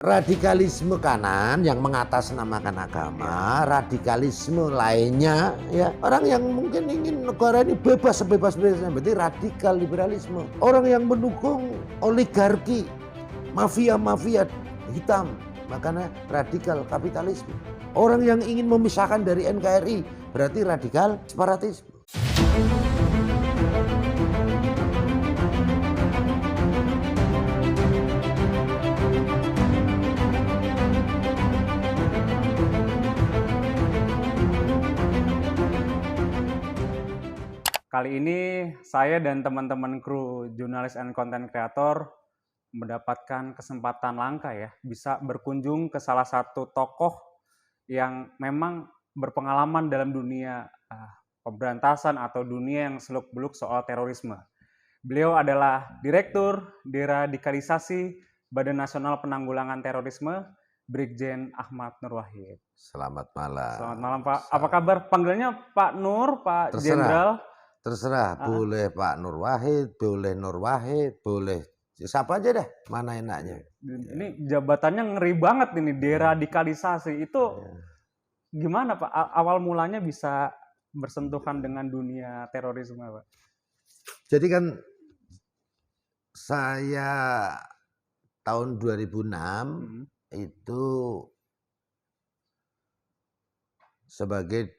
Radikalisme kanan yang mengatasnamakan agama, radikalisme lainnya ya orang yang mungkin ingin negara ini bebas sebebas-bebasnya, berarti radikal liberalisme. Orang yang mendukung oligarki, mafia-mafia hitam, makanya radikal kapitalisme. Orang yang ingin memisahkan dari NKRI berarti radikal separatisme. Kali ini saya dan teman-teman kru jurnalis and content creator mendapatkan kesempatan langka ya, bisa berkunjung ke salah satu tokoh yang memang berpengalaman dalam dunia pemberantasan atau dunia yang seluk-beluk soal terorisme. Beliau adalah Direktur Deradikalisasi Badan Nasional Penanggulangan Terorisme, Brigjen Ahmad Nur Wahid. Selamat malam. Selamat malam Pak. Apa kabar? Panggilnya Pak Nur, Pak Jenderal? Terserah, boleh Pak Nur Wahid, boleh Nur Wahid, boleh siapa aja deh, mana enaknya. Ini jabatannya ngeri banget ini, deradikalisasi. Itu gimana Pak? Awal mulanya bisa bersentuhan dengan dunia terorisme Pak? Jadi kan saya tahun 2006 itu sebagai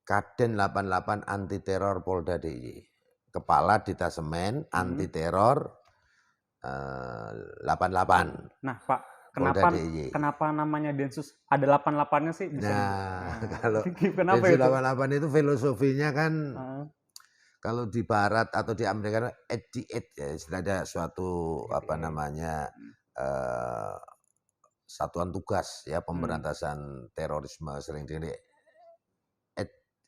Kaden 88 anti teror Polda DIY, kepala detasemen anti teror 88. Nah Pak, kenapa namanya Densus ada 88-nya sih? Kalau kenapa Densus itu? 88 itu filosofinya kan kalau di Barat atau di Amerika 88 ya, ada suatu satuan tugas ya pemberantasan terorisme sering di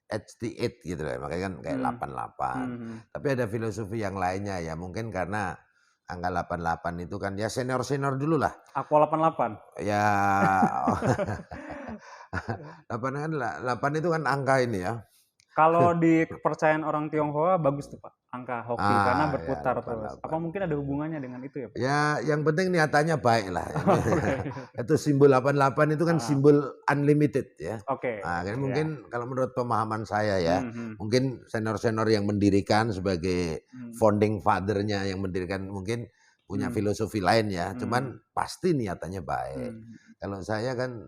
88 gitu lah, makanya kan kayak 88. Tapi ada filosofi yang lainnya ya, mungkin karena angka 88 itu kan ya senior-senior dulu lah. Aku 88? Ya 8 itu kan angka ini ya. Kalau di kepercayaan orang Tionghoa bagus tuh Pak, angka hoki karena berputar ya, terus. Apa mungkin ada hubungannya dengan itu ya Pak? Ya yang penting niatannya baik lah. Itu simbol 88 itu kan simbol unlimited ya. Oke. Nah, mungkin kalau menurut pemahaman saya ya, mungkin senior-senior yang mendirikan sebagai founding father-nya yang mendirikan mungkin punya filosofi lain ya. Cuman pasti niatannya baik. Kalau saya kan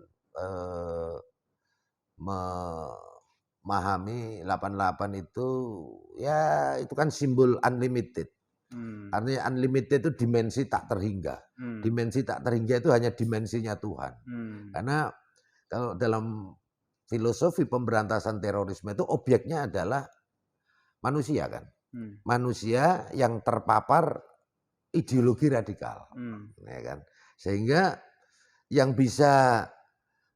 memahami 88 itu ya itu kan simbol unlimited. Artinya unlimited itu dimensi tak terhingga. Dimensi tak terhingga itu hanya dimensinya Tuhan. Karena kalau dalam filosofi pemberantasan terorisme itu objeknya adalah manusia kan. Manusia yang terpapar ideologi radikal. Ya kan? Sehingga yang bisa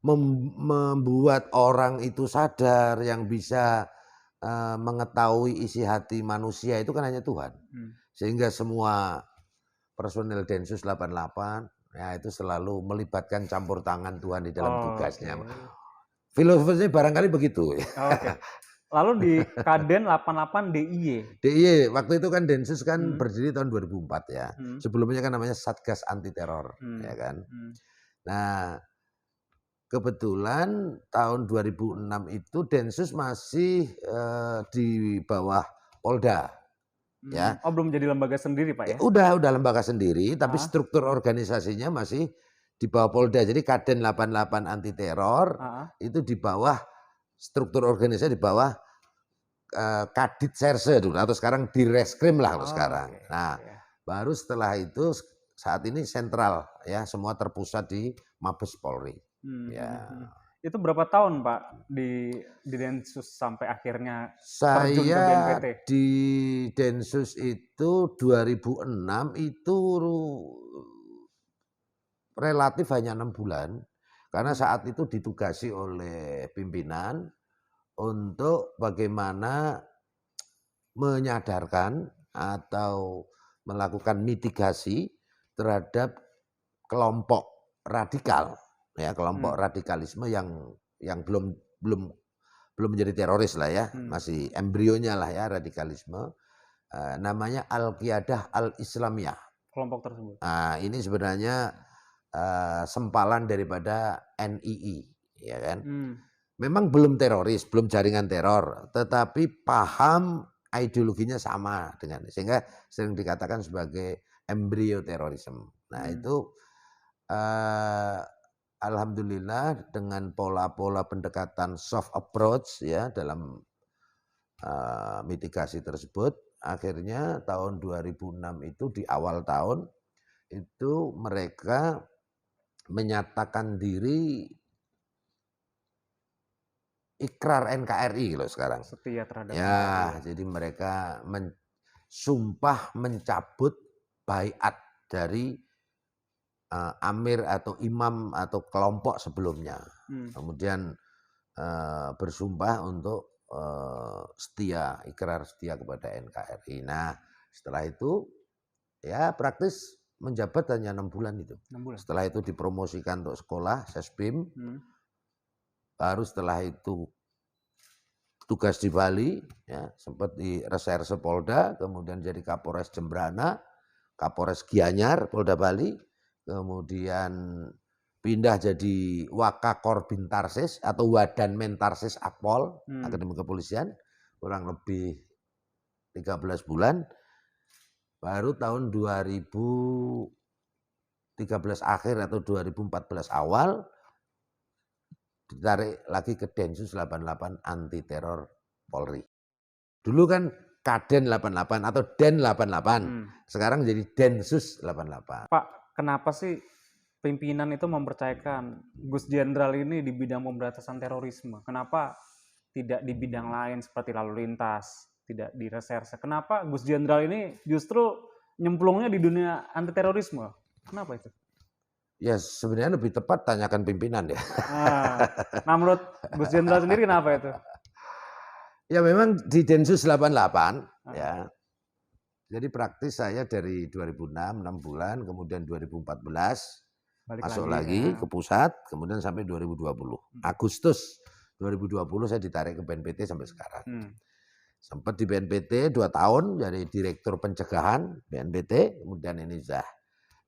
membuat orang itu sadar, yang bisa mengetahui isi hati manusia itu kan hanya Tuhan. Sehingga semua personel Densus 88 ya itu selalu melibatkan campur tangan Tuhan di dalam tugasnya. Filosofinya barangkali begitu. Lalu di Kaden 88 DIY. DIY waktu itu kan Densus kan berdiri tahun 2004 ya. Sebelumnya kan namanya Satgas Anti Teror ya kan. Nah, kebetulan tahun 2006 itu Densus masih di bawah Polda. Ya. Oh, belum jadi lembaga sendiri Pak ya? Udah lembaga sendiri, tapi struktur organisasinya masih di bawah Polda. Jadi Kaden 88 anti teror itu di bawah struktur organisasi di bawah Kadit Serse dulu atau sekarang Direskrim lah kalau sekarang. Nah, baru setelah itu saat ini sentral ya, semua terpusat di Mabes Polri. Ya. Itu berapa tahun Pak di Densus sampai akhirnya terjun ke BNPT? Di Densus itu 2006 itu relatif hanya 6 bulan karena saat itu ditugasi oleh pimpinan untuk bagaimana menyadarkan atau melakukan mitigasi terhadap kelompok radikal. Ya, kelompok radikalisme yang belum menjadi teroris lah ya, masih embrionya lah ya radikalisme. Namanya Al-Qiyadah Al-Islamiyah. Kelompok tersebut. Nah, ini sebenarnya sempalan daripada NII, ya kan? Memang belum teroris, belum jaringan teror, tetapi paham ideologinya sama dengan, sehingga sering dikatakan sebagai embrio terorisme. Nah itu alhamdulillah dengan pola-pola pendekatan soft approach ya dalam mitigasi tersebut, akhirnya tahun 2006 itu di awal tahun itu mereka menyatakan diri ikrar NKRI loh sekarang. Setia terhadap ya, jadi mereka sumpah mencabut baiat dari amir atau imam atau kelompok sebelumnya. Kemudian bersumpah untuk setia, ikrar setia kepada NKRI. Nah, setelah itu ya praktis menjabat hanya 6 bulan itu. 6 bulan. Setelah itu dipromosikan untuk sekolah, Sespim. Baru setelah itu tugas di Bali, ya, sempat di Reserse Polda, kemudian jadi Kapolres Jembrana, Kapolres Gianyar, Polda Bali, kemudian pindah jadi Wakakor Bintarsis atau Wadan Mentarsis Akpol, Akademi Kepolisian, kurang lebih 13 bulan. Baru tahun 2013 akhir atau 2014 awal, ditarik lagi ke Densus 88 anti teror Polri. Dulu kan Kaden 88 atau Den 88. Sekarang jadi Densus 88. Pak, kenapa sih pimpinan itu mempercayakan Gus Jenderal ini di bidang pemberantasan terorisme? Kenapa tidak di bidang lain seperti lalu lintas, tidak di reserse? Kenapa Gus Jenderal ini justru nyemplungnya di dunia anti terorisme? Kenapa itu? Ya sebenarnya lebih tepat tanyakan pimpinan ya. Nah menurut Gus Jenderal sendiri kenapa itu? Ya memang di Densus 88 ya. Jadi praktis saya dari 2006 6 bulan, kemudian 2014 masuk lagi ke pusat, kemudian sampai 2020. Agustus 2020 saya ditarik ke BNPT sampai sekarang. Sempat di BNPT 2 tahun jadi direktur pencegahan BNPT, kemudian ini sudah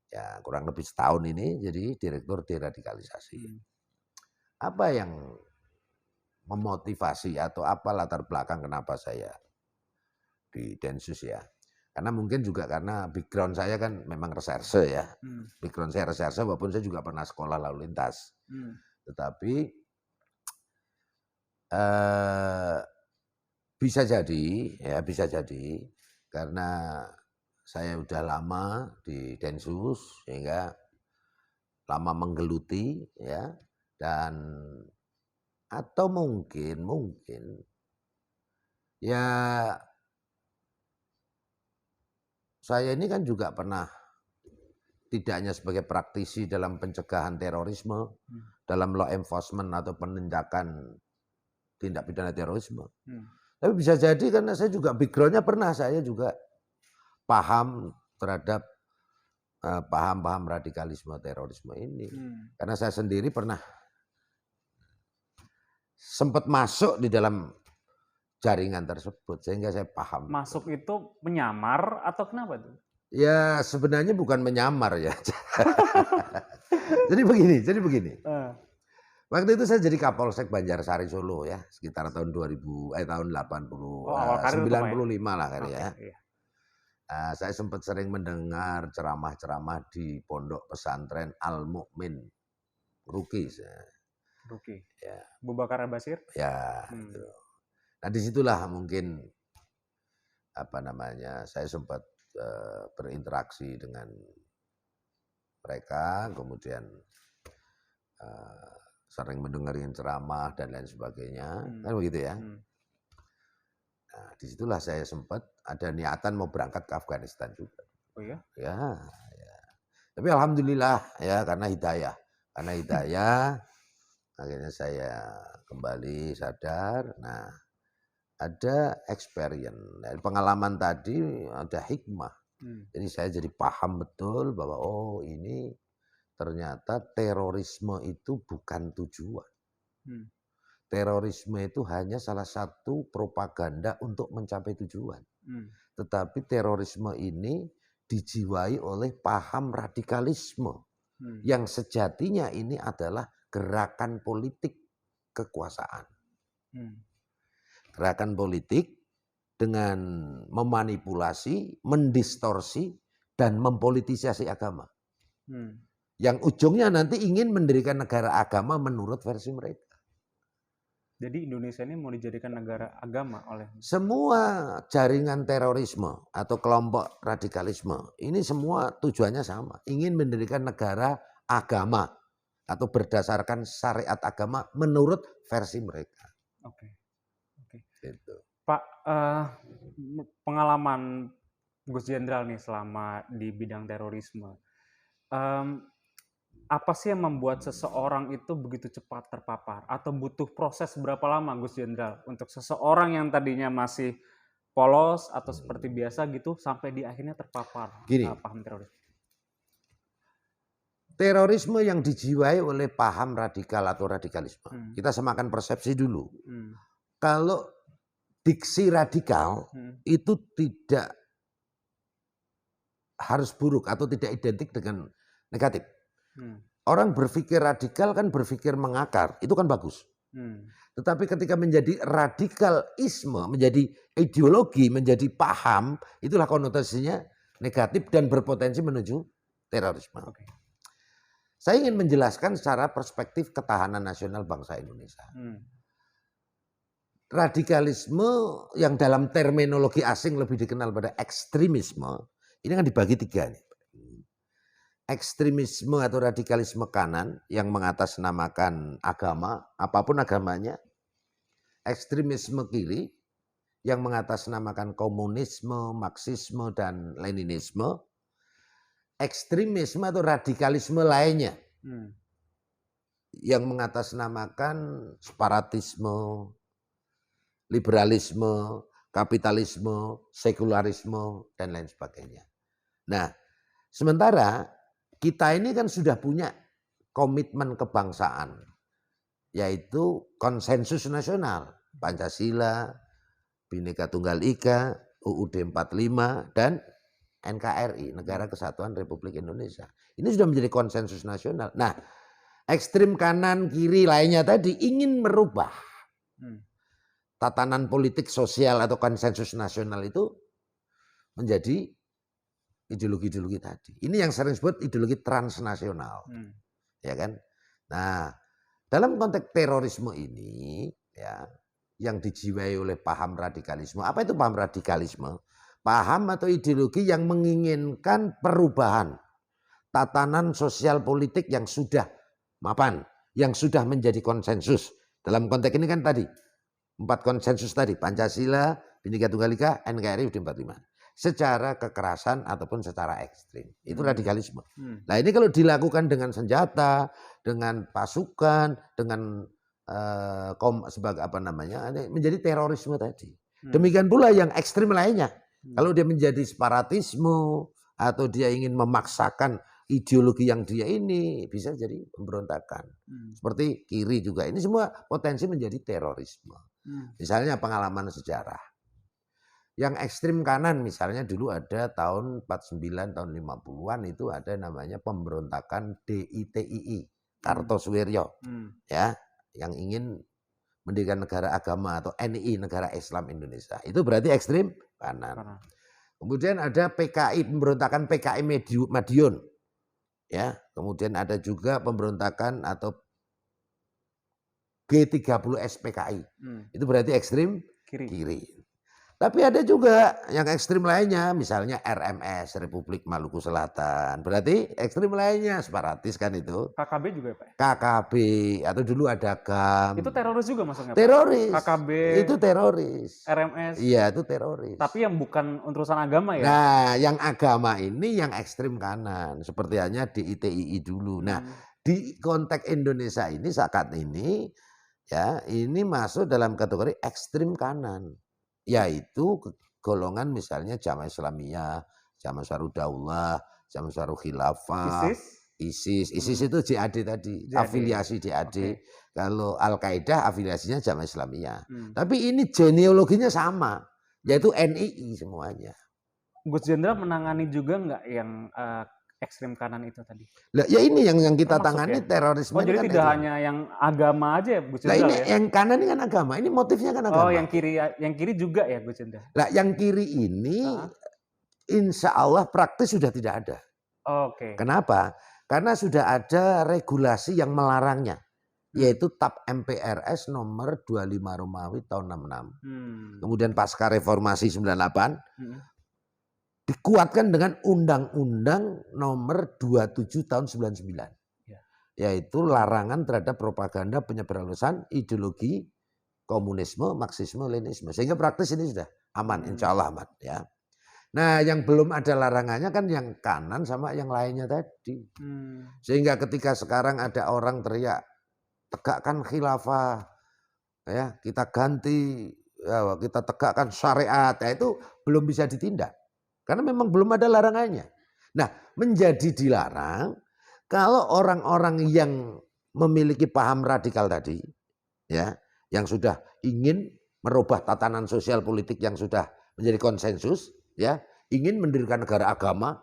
ya kurang lebih setahun ini jadi direktur deradikalisasi. Apa yang memotivasi atau apa latar belakang kenapa saya di Densus ya? Karena mungkin juga karena background saya kan memang reserse ya. Background saya reserse walaupun saya juga pernah sekolah lalu lintas. Tetapi bisa jadi karena saya udah lama di Densus sehingga lama menggeluti ya, dan atau mungkin ya saya ini kan juga pernah tidak hanya sebagai praktisi dalam pencegahan terorisme, dalam law enforcement atau penindakan tindak pidana terorisme. Tapi bisa jadi karena saya juga backgroundnya pernah, saya juga paham terhadap paham-paham radikalisme terorisme ini. Karena saya sendiri pernah sempat masuk di dalam jaringan tersebut sehingga saya paham. Masuk itu menyamar atau kenapa tuh? Ya sebenarnya bukan menyamar ya. Jadi begini. Waktu itu saya jadi Kapolsek Banjarsari Solo ya, sekitar tahun 80 95 lah kali ya. Saya sempat sering mendengar ceramah-ceramah di pondok pesantren Al Mukmin Ruki. Ya. Abu Bakar Al-Basir. Ya. Gitu. Nah disitulah mungkin saya sempat berinteraksi dengan mereka, kemudian sering mendengarin ceramah dan lain sebagainya, kan begitu ya. Nah, disitulah saya sempat ada niatan mau berangkat ke Afghanistan juga. Oh ya? Ya. Tapi alhamdulillah ya karena hidayah, akhirnya saya kembali sadar. Nah, ada experience, pengalaman tadi ada hikmah. Jadi saya jadi paham betul bahwa oh ini ternyata terorisme itu bukan tujuan. Terorisme itu hanya salah satu propaganda untuk mencapai tujuan. Tetapi terorisme ini dijiwai oleh paham radikalisme. Yang sejatinya ini adalah gerakan politik kekuasaan. Gerakan politik dengan memanipulasi, mendistorsi, dan mempolitisasi agama. Yang ujungnya nanti ingin mendirikan negara agama menurut versi mereka. Jadi Indonesia ini mau dijadikan negara agama oleh semua jaringan terorisme atau kelompok radikalisme. Ini semua tujuannya sama, ingin mendirikan negara agama atau berdasarkan syariat agama menurut versi mereka. Oke. Gitu. Pak, pengalaman Gus Jenderal nih selama di bidang terorisme, apa sih yang membuat seseorang itu begitu cepat terpapar? Atau butuh proses berapa lama, Gus Jenderal, untuk seseorang yang tadinya masih polos atau seperti biasa gitu, sampai di akhirnya terpapar paham terorisme? Terorisme yang dijiwai oleh paham radikal atau radikalisme. Kita samakan persepsi dulu. Kalau diksi radikal itu tidak harus buruk atau tidak identik dengan negatif. Orang berpikir radikal kan berpikir mengakar, itu kan bagus. Tetapi ketika menjadi radikalisme, menjadi ideologi, menjadi paham, itulah konotasinya negatif dan berpotensi menuju terorisme. Saya ingin menjelaskan secara perspektif ketahanan nasional bangsa Indonesia. Radikalisme yang dalam terminologi asing lebih dikenal pada ekstremisme, ini kan dibagi 3 nih. Ekstremisme atau radikalisme kanan yang mengatasnamakan agama, apapun agamanya. Ekstremisme kiri yang mengatasnamakan komunisme, marxisme, dan leninisme. Ekstremisme atau radikalisme lainnya yang mengatasnamakan separatisme, liberalisme, kapitalisme, sekularisme, dan lain sebagainya. Nah, sementara kita ini kan sudah punya komitmen kebangsaan, yaitu konsensus nasional, Pancasila, Bhinneka Tunggal Ika, UUD 45, dan NKRI, Negara Kesatuan Republik Indonesia. Ini sudah menjadi konsensus nasional. Nah, ekstrim kanan, kiri lainnya tadi ingin merubah tatanan politik sosial atau konsensus nasional itu menjadi ideologi-ideologi tadi. Ini yang sering disebut ideologi transnasional. Ya kan? Nah, dalam konteks terorisme ini ya, yang dijiwai oleh paham radikalisme. Apa itu paham radikalisme? Paham atau ideologi yang menginginkan perubahan tatanan sosial politik yang sudah mapan, yang sudah menjadi konsensus. Dalam konteks ini kan tadi 4 konsensus tadi, Pancasila, Bhinneka Tunggal Ika, NKRI, UUD 45. Secara kekerasan ataupun secara ekstrim. Itu radikalisme. Nah, ini kalau dilakukan dengan senjata, dengan pasukan, dengan sebagai apa namanya, menjadi terorisme tadi. Demikian pula yang ekstrim lainnya. Kalau dia menjadi separatisme atau dia ingin memaksakan ideologi yang dia ini, bisa jadi pemberontakan. Seperti kiri juga. Ini semua potensi menjadi terorisme. Misalnya pengalaman sejarah. Yang ekstrim kanan misalnya dulu ada tahun 49, tahun 50-an itu ada namanya pemberontakan DITII, Kartosuwiryo. Ya, yang ingin mendirikan negara agama atau NII, Negara Islam Indonesia. Itu berarti ekstrim kanan. Kemudian ada PKI, pemberontakan PKI Madiun. Ya, kemudian ada juga pemberontakan atau G30 SPKI. Itu berarti ekstrim kiri. Tapi ada juga yang ekstrim lainnya, misalnya RMS, Republik Maluku Selatan. Berarti ekstrim lainnya, separatis kan itu. KKB juga Pak? KKB, atau dulu ada GAM. Itu teroris juga maksudnya Pak? Teroris. KKB. Itu teroris. RMS. Iya, itu teroris. Tapi yang bukan urusan agama ya? Nah, yang agama ini yang ekstrim kanan. Seperti hanya DITII dulu. Nah, di konteks Indonesia ini saat ini, ya ini masuk dalam kategori ekstrim kanan. Yaitu golongan misalnya Jamaah Islamiyah, Jamaah Ansarud Daulah, Jamaah Ansarul Khilafah, ISIS itu JAD tadi, afiliasi JAD. Kalau Al-Qaeda afiliasinya Jamaah Islamiyah. Tapi ini genealoginya sama, yaitu NII semuanya. Gus Jenderal menangani juga nggak yang ekstrem kanan itu tadi? Lah ya ini yang kita Termasuk tangani ya? terorisme Oh ini jadi kan tidak ekstrem. hanya yang agama aja ya Gus Lah Jendral ini ya? yang kanan ini kan agama, ini motifnya kan Oh agama. yang kiri juga ya Gus Jendral? Lah yang kiri ini insya Allah praktis sudah tidak ada. Oke. Kenapa? Karena sudah ada regulasi yang melarangnya, yaitu TAP MPRS nomor 25 Romawi tahun 66. Kemudian pasca reformasi 98 dikuatkan dengan Undang-Undang nomor 27 tahun 99. Yaitu larangan terhadap propaganda penyebaran ideologi komunisme, marxisme, leninisme. Sehingga praktis ini sudah aman, insya Allah aman. Ya. Nah yang belum ada larangannya kan yang kanan sama yang lainnya tadi. Sehingga ketika sekarang ada orang teriak, tegakkan khilafah, ya kita ganti, ya, kita tegakkan syariat, ya, itu belum bisa ditindak. Karena memang belum ada larangannya. Nah menjadi dilarang kalau orang-orang yang memiliki paham radikal tadi, ya, yang sudah ingin merubah tatanan sosial politik yang sudah menjadi konsensus, ya, ingin mendirikan negara agama,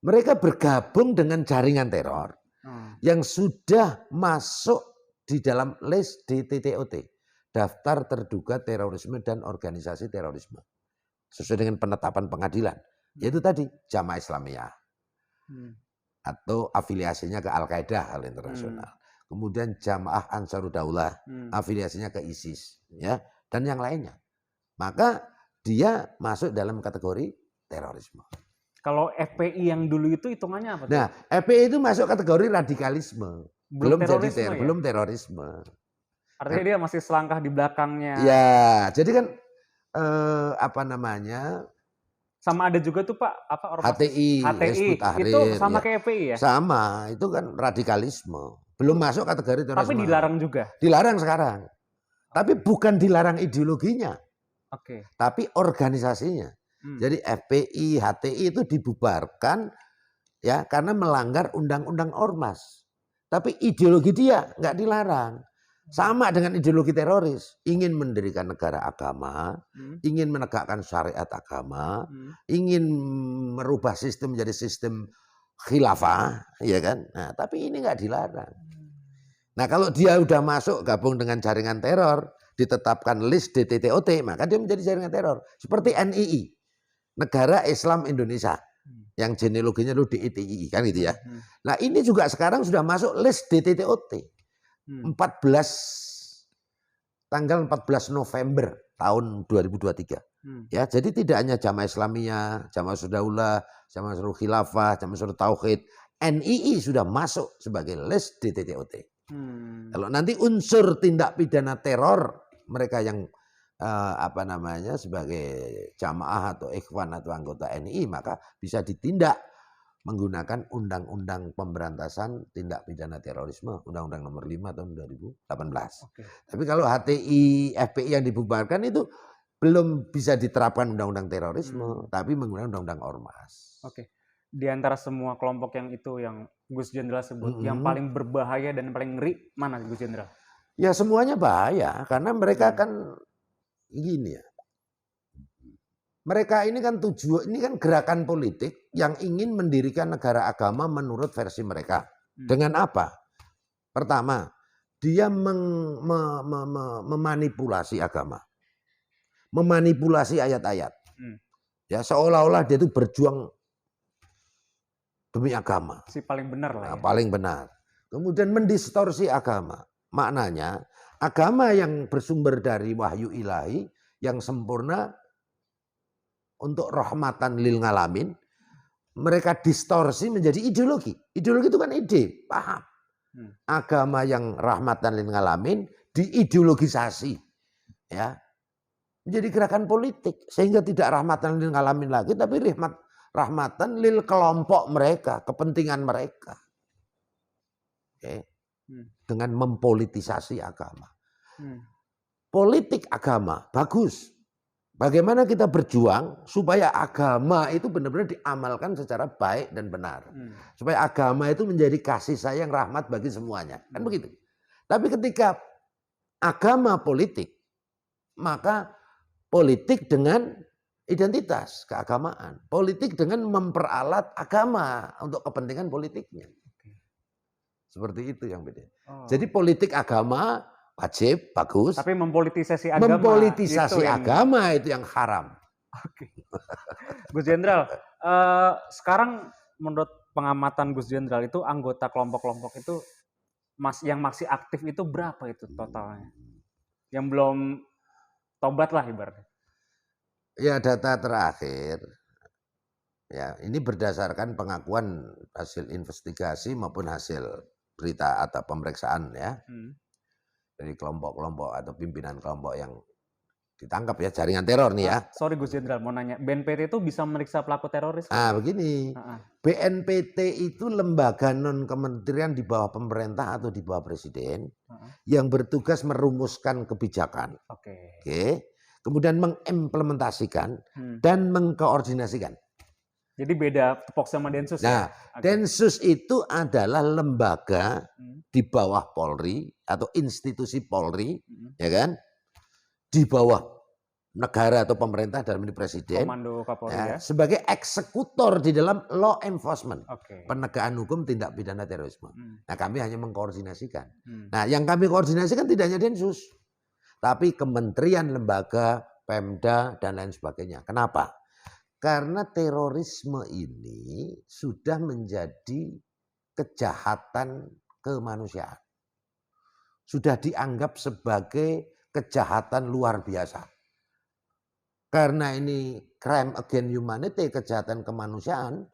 mereka bergabung dengan jaringan teror yang sudah masuk di dalam list DTTOT, daftar terduga terorisme dan organisasi terorisme, sesuai dengan penetapan pengadilan, yaitu tadi Jamaah Islamiyah atau afiliasinya ke Al-Qaeda hal internasional. Kemudian Jamaah Ansarud Daulah, afiliasinya ke ISIS, ya, dan yang lainnya. Maka dia masuk dalam kategori terorisme. Kalau FPI yang dulu itu hitungannya apa? Nah, FPI itu masuk kategori radikalisme. Belum jadi ya? belum terorisme. Artinya dia masih selangkah di belakangnya. Ya, jadi kan apa namanya? Sama ada juga tuh Pak, apa ormas HTI, Hizbut Tahrir, itu sama ya. kayak FPI ya? Sama, itu kan radikalisme. Belum masuk kategori terorisme. Tapi dilarang juga? Dilarang sekarang. Tapi bukan dilarang ideologinya. Tapi organisasinya. Jadi FPI, HTI itu dibubarkan ya karena melanggar undang-undang ormas. Tapi ideologi dia nggak dilarang. Sama dengan ideologi teroris, ingin mendirikan negara agama, ingin menegakkan syariat agama, ingin merubah sistem menjadi sistem khilafah, ya kan? Nah, tapi ini nggak dilarang. Nah, kalau dia udah masuk gabung dengan jaringan teror, ditetapkan list DTTOT, maka dia menjadi jaringan teror. Seperti NII, Negara Islam Indonesia, yang genealoginya dulu DITI, kan gitu ya. Nah, ini juga sekarang sudah masuk list DTTOT. 14 November tahun 2023. Ya, jadi tidak hanya Jamaah Islamiyah, Jamaah Ansarud, Jamaah Ansarul Khilafah, Jamaah Ansarut Tauhid, NII sudah masuk sebagai list DTTOT. Kalau nanti unsur tindak pidana teror mereka yang apa namanya sebagai jamaah atau ikhwan atau anggota NII maka bisa ditindak menggunakan Undang-Undang Pemberantasan Tindak Pidana Terorisme, Undang-Undang Nomor 5 tahun 2018. Tapi kalau HTI, FPI yang dibubarkan itu belum bisa diterapkan Undang-Undang Terorisme, tapi menggunakan Undang-Undang Ormas. Di antara semua kelompok yang itu yang Gus Jendral sebut, yang paling berbahaya dan paling ngeri mana Gus Jendral? Ya semuanya bahaya, karena mereka kan gini ya. Mereka ini kan ini kan gerakan politik yang ingin mendirikan negara agama menurut versi mereka. Dengan apa? Pertama, dia memanipulasi agama. Memanipulasi ayat-ayat. Ya, seolah-olah dia itu berjuang demi agama. Si paling benar lah ya. Paling benar. Kemudian mendistorsi agama. Maknanya, agama yang bersumber dari wahyu ilahi yang sempurna untuk rahmatan lil ngalamin, mereka distorsi menjadi ideologi. Ideologi itu kan ide, paham. Agama yang rahmatan lil ngalamin diideologisasi, ya, menjadi gerakan politik sehingga tidak rahmatan lil ngalamin lagi, tapi rahmatan lil kelompok mereka, kepentingan mereka. Oke. Dengan mempolitisasi agama. Politik agama bagus. Bagaimana kita berjuang supaya agama itu benar-benar diamalkan secara baik dan benar. Supaya agama itu menjadi kasih sayang rahmat bagi semuanya. Kan begitu. Tapi ketika agama politik, maka politik dengan identitas keagamaan. Politik dengan memperalat agama untuk kepentingan politiknya. Seperti itu yang beda. Jadi politik agama wajib, bagus. Tapi mempolitisasi agama. Mempolitisasi agama itu yang haram. Oke. Gus Jenderal, sekarang menurut pengamatan Gus Jenderal itu anggota kelompok-kelompok itu yang masih aktif itu berapa itu totalnya? Yang belum tobat lah ibaratnya. Ya data terakhir, ya ini berdasarkan pengakuan hasil investigasi maupun hasil berita atau pemeriksaan ya. Dari kelompok-kelompok atau pimpinan kelompok yang ditangkap ya, jaringan teror nih ya. Sorry Gus Jenderal, mau nanya, BNPT itu bisa meriksa pelaku teroris? Begini, BNPT itu lembaga non-kementerian di bawah pemerintah atau di bawah presiden yang bertugas merumuskan kebijakan. Oke. Kemudian mengimplementasikan dan mengkoordinasikan. Jadi beda tepok sama Densus ya? Densus itu adalah lembaga di bawah Polri atau institusi Polri, ya kan? Di bawah negara atau pemerintah dalam ini presiden. Komando Kapolri ya? Sebagai eksekutor di dalam law enforcement. Penegakan hukum tindak pidana terorisme. Nah kami hanya mengkoordinasikan. Nah yang kami koordinasikan tidak hanya Densus. Tapi kementerian, lembaga, Pemda, dan lain sebagainya. Kenapa? Karena terorisme ini sudah menjadi kejahatan kemanusiaan. Sudah dianggap sebagai kejahatan luar biasa. Karena ini crime against humanity, kejahatan kemanusiaan,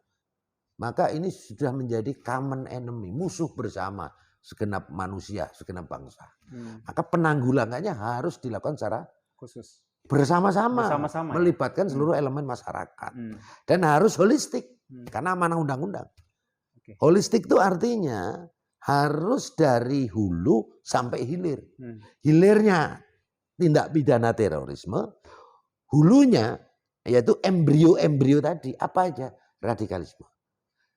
maka ini sudah menjadi common enemy, musuh bersama segenap manusia, segenap bangsa. Maka penanggulangannya harus dilakukan secara khusus. Bersama-sama, melibatkan seluruh elemen masyarakat. Dan harus holistik, karena amanah undang-undang. Holistik itu artinya harus dari hulu sampai hilir. Hilirnya tindak pidana terorisme, hulunya yaitu embrio-embrio tadi, apa aja? Radikalisme.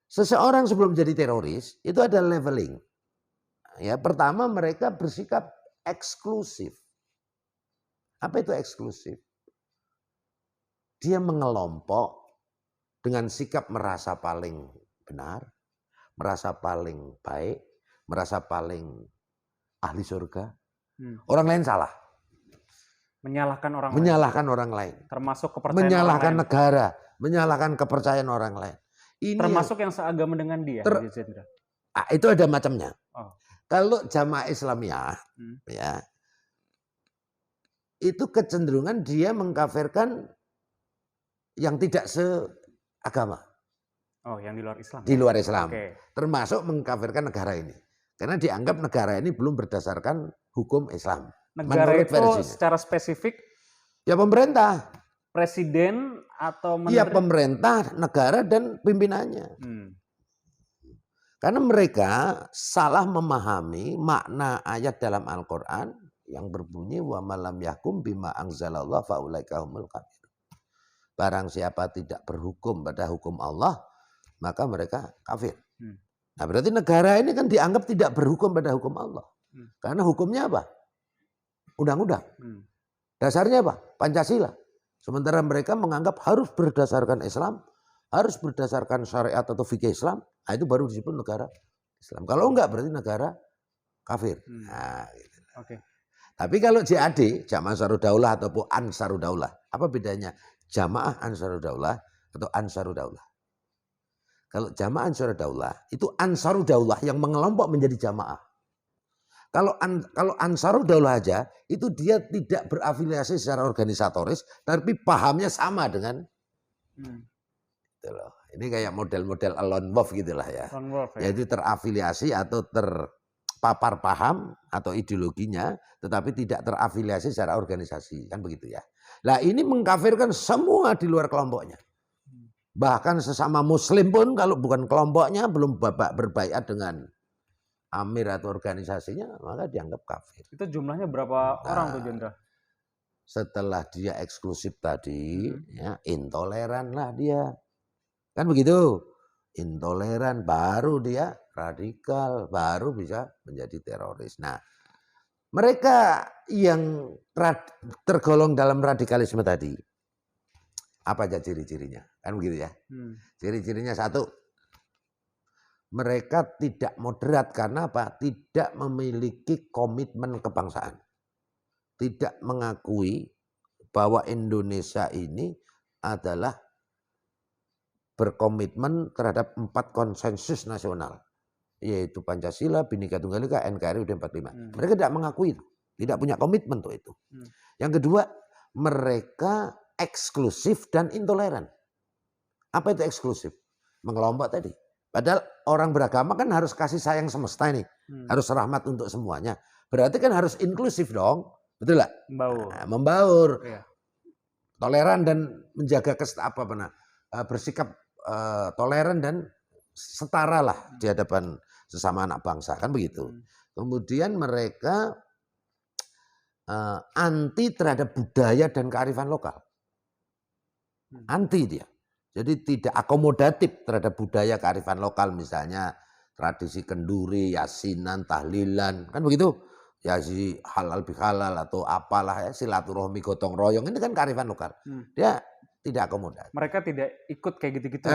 Seseorang sebelum jadi teroris, itu ada leveling. Ya, pertama mereka bersikap eksklusif. Apa itu eksklusif? Dia mengelompok dengan sikap merasa paling benar, merasa paling baik, merasa paling ahli surga. Orang lain salah. Menyalahkan orang lain. Termasuk kepercayaan menyalahkan orang negara, lain. Menyalahkan kepercayaan orang lain. Ini termasuk yang seagama dengan dia. Itu ada macamnya. Kalau jamaah Islamiyah, ya, itu kecenderungan dia mengkafirkan yang tidak seagama. Oh, yang di luar Islam. Di luar Islam. Termasuk mengkafirkan negara ini. Karena dianggap negara ini belum berdasarkan hukum Islam. Negara itu versinya. Secara spesifik? Ya pemerintah. Presiden atau menteri? Ya pemerintah, negara dan pimpinannya. Karena mereka salah memahami makna ayat dalam Al-Quran yang berbunyi wa malam yahkum bima anzalallah faulaika humul kafirun. Barang siapa tidak berhukum pada hukum Allah, maka mereka kafir. Nah berarti negara ini kan dianggap tidak berhukum pada hukum Allah. Karena hukumnya apa? Undang-undang. Dasarnya apa? Pancasila. Sementara mereka menganggap harus berdasarkan Islam, harus berdasarkan syariat atau fikih Islam. Nah, itu baru disebut negara Islam. Kalau enggak berarti negara kafir. Nah, gitu. Tapi kalau JAD, Jamaah Ansarud Daulah ataupun Ansarud Daulah, apa bedanya Jamaah Ansarud Daulah atau Ansarud Daulah? Kalau Jamaah Ansarud Daulah, itu Ansarud Daulah yang mengelompok menjadi jamaah. Kalau Ansarud Daulah aja, itu dia tidak berafiliasi secara organisatoris, tapi pahamnya sama dengan gitu loh. Ini kayak model-model lone wolf gitulah ya. Yaitu terafiliasi atau terpapar paham atau ideologinya, tetapi tidak terafiliasi secara organisasi, kan begitu ya. Nah ini mengkafirkan semua di luar kelompoknya. Bahkan sesama muslim pun kalau bukan kelompoknya belum berbaiat dengan amir atau organisasinya, maka dianggap kafir. Itu jumlahnya berapa orang tuh Jenderal? Setelah dia eksklusif tadi, ya, intoleran lah dia. Kan begitu, intoleran baru dia radikal, baru bisa menjadi teroris. Nah, mereka yang tergolong dalam radikalisme tadi, Apa aja ciri-cirinya? Kan begitu ya. Ciri-cirinya satu, mereka tidak moderat karena apa? Tidak memiliki komitmen kebangsaan. Tidak mengakui bahwa Indonesia ini adalah berkomitmen terhadap 4 konsensus nasional. Yaitu Pancasila, Bhinneka Tunggal Ika, NKRI, UUD 45. Mereka tidak mengakui itu. Tidak punya komitmen untuk itu. Yang kedua, mereka eksklusif dan intoleran. Apa itu eksklusif? Mengelompok tadi. Padahal orang beragama kan harus kasih sayang semesta ini. Harus rahmat untuk semuanya. Berarti kan harus inklusif dong. Betul nggak? Membaur. Nah, membaur. Iya. Toleran dan menjaga bersikap toleran dan setara lah di hadapan sesama anak bangsa. Kan begitu. Kemudian mereka anti terhadap budaya dan kearifan lokal. Anti dia. Jadi tidak akomodatif terhadap budaya kearifan lokal, misalnya tradisi kenduri, yasinan, tahlilan, kan begitu? Yasi halal bihalal atau apalah ya, silaturahmi gotong royong, ini kan kearifan lokal. Dia tidak akomodatif. Mereka tidak ikut kayak gitu-gitu.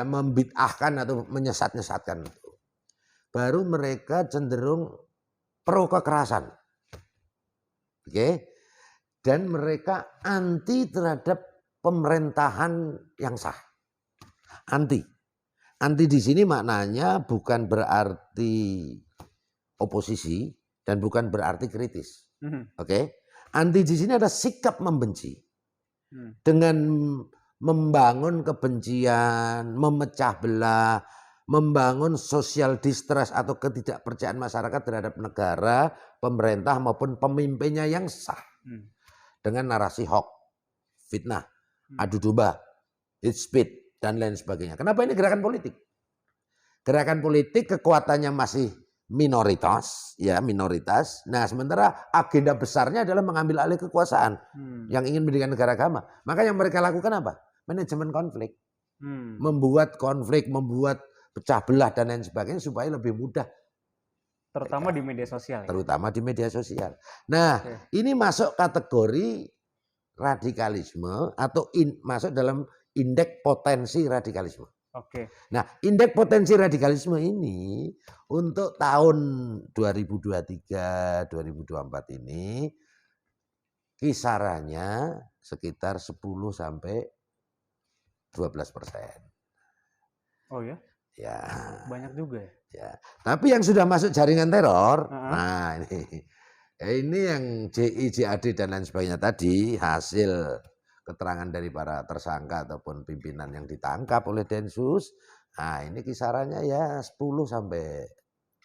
Membid'ahkan atau menyesat-nyesatkan itu. Baru mereka cenderung pro kekerasan. Oke? Dan mereka anti terhadap pemerintahan yang sah. Anti. Anti di sini maknanya bukan berarti oposisi dan bukan berarti kritis. Oke? Anti di sini ada sikap membenci. Dengan membangun kebencian, memecah belah, membangun social distrust atau ketidakpercayaan masyarakat terhadap negara, pemerintah maupun pemimpinnya yang sah. Dengan narasi hoax, fitnah, adu domba, hate speech, dan lain sebagainya. Kenapa ini gerakan politik? Gerakan politik kekuatannya masih minoritas, ya minoritas. Nah, sementara agenda besarnya adalah mengambil alih kekuasaan yang ingin mendirikan negara agama. Maka yang mereka lakukan apa? Manajemen konflik, membuat konflik, membuat pecah belah dan lain sebagainya supaya lebih mudah. Terutama di media sosial. Terutama di media sosial. Nah, ini masuk kategori radikalisme atau masuk dalam indeks potensi radikalisme. Oke. Nah, indeks potensi radikalisme ini untuk tahun 2023, 2024 ini kisarannya sekitar 10 sampai 12%. Oh ya? Ya. Banyak juga ya? Ya. Tapi yang sudah masuk jaringan teror, nah ini yang JI, JAD dan lain sebagainya tadi hasil keterangan dari para tersangka ataupun pimpinan yang ditangkap oleh Densus. Nah, ini kisarannya ya 10 sampai